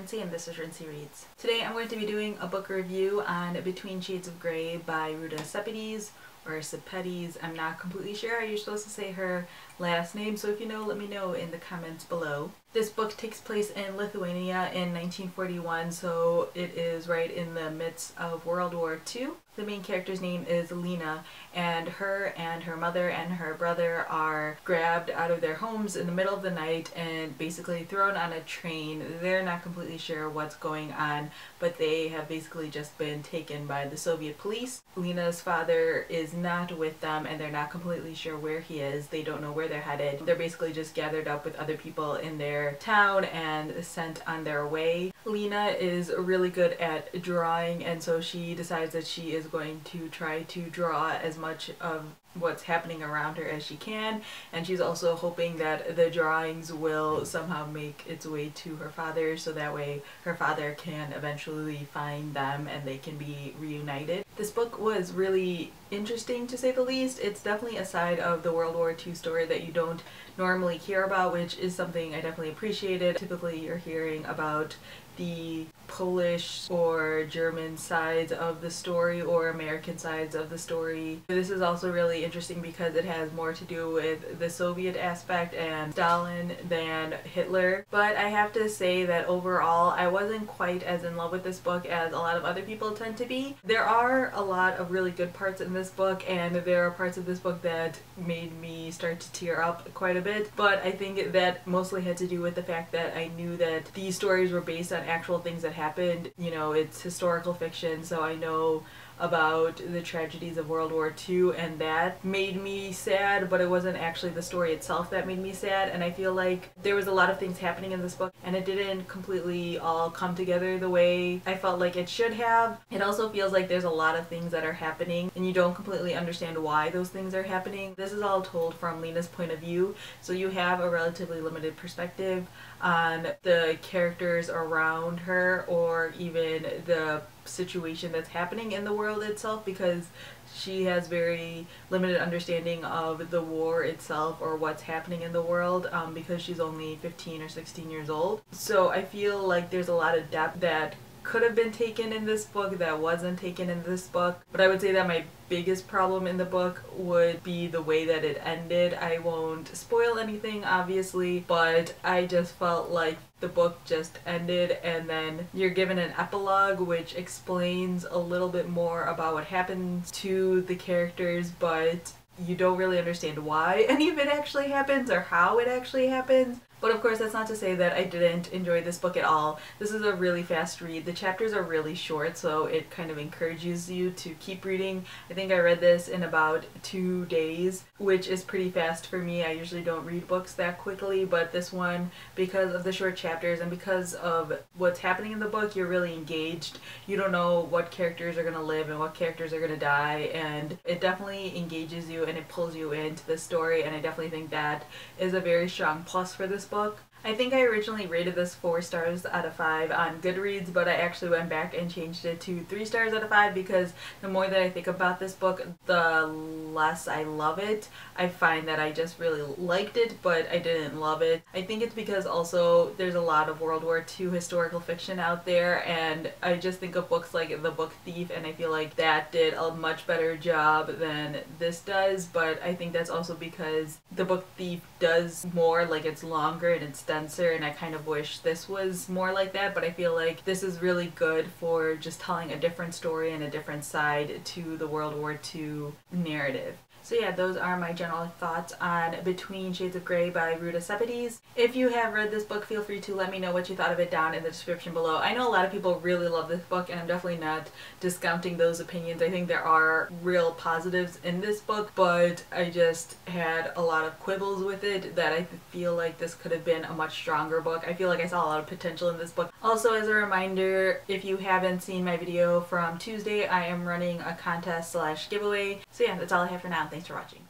Rincey and this is Rincey Reads. Today I'm going to be doing a book review on Between Shades of Grey by Ruta Sepetys, or Sepetys. I'm not completely sure how you're supposed to say her last name, so if you know, let me know in the comments below. This book takes place in Lithuania in 1941, so it is right in the midst of World War II. The main character's name is Lena, and her mother and her brother are grabbed out of their homes in the middle of the night and basically thrown on a train. They're not completely sure what's going on, but they have basically just been taken by the Soviet police. Lena's father is not with them and they're not completely sure where he is. They don't know where they're headed. They're basically just gathered up with other people in their town and sent on their way. Lena is really good at drawing, and so she decides that she is going to try to draw as much of what's happening around her as she can, and she's also hoping that the drawings will somehow make its way to her father, so that way her father can eventually find them and they can be reunited. This book was really interesting, to say the least. It's definitely a side of the World War II story that you don't normally hear about, which is something I definitely appreciated. Typically you're hearing about the Polish or German sides of the story or American sides of the story. This is also really interesting because it has more to do with the Soviet aspect and Stalin than Hitler. But I have to say that overall I wasn't quite as in love with this book as a lot of other people tend to be. There are a lot of really good parts in this book, and there are parts of this book that made me start to tear up quite a bit, but I think that mostly had to do with the fact that I knew that these stories were based on actual things that happened. You know, it's historical fiction, so I know about the tragedies of World War II, and that made me sad, but it wasn't actually the story itself that made me sad. And I feel like there was a lot of things happening in this book and it didn't completely all come together the way I felt like it should have. It also feels like there's a lot of things that are happening and you don't completely understand why those things are happening. This is all told from Lena's point of view, so you have a relatively limited perspective on the characters around her or even the situation that's happening in the world itself, because she has very limited understanding of the war itself or what's happening in the world, because she's only 15 or 16 years old. So I feel like there's a lot of depth that could have been taken in this book that wasn't taken in this book. But I would say that my biggest problem in the book would be the way that it ended. I won't spoil anything, obviously, but I just felt like the book just ended and then you're given an epilogue which explains a little bit more about what happens to the characters, but you don't really understand why any of it actually happens or how it actually happens. But of course, that's not to say that I didn't enjoy this book at all. This is a really fast read. The chapters are really short, so it kind of encourages you to keep reading. I think I read this in about 2 days, which is pretty fast for me. I usually don't read books that quickly, but this one, because of the short chapters and because of what's happening in the book, you're really engaged. You don't know what characters are going to live and what characters are going to die, and it definitely engages you and it pulls you into the story, and I definitely think that is a very strong plus for this book. I think I originally rated this 4 stars out of 5 on Goodreads, but I actually went back and changed it to 3 stars out of 5 because the more that I think about this book, the less I love it. I find that I just really liked it, but I didn't love it. I think it's because also there's a lot of World War II historical fiction out there, and I just think of books like The Book Thief, and I feel like that did a much better job than this does, but I think that's also because The Book Thief does more, like it's longer and it's denser, and I kind of wish this was more like that, but I feel like this is really good for just telling a different story and a different side to the World War II narrative. So yeah, those are my general thoughts on Between Shades of Grey by Ruta Sepetys. If you have read this book, feel free to let me know what you thought of it down in the description below. I know a lot of people really love this book, and I'm definitely not discounting those opinions. I think there are real positives in this book, but I just had a lot of quibbles with it that I feel like this could have been a much stronger book. I feel like I saw a lot of potential in this book. Also, as a reminder, if you haven't seen my video from Tuesday, I am running a contest/giveaway. So yeah, that's all I have for now. Thanks for watching.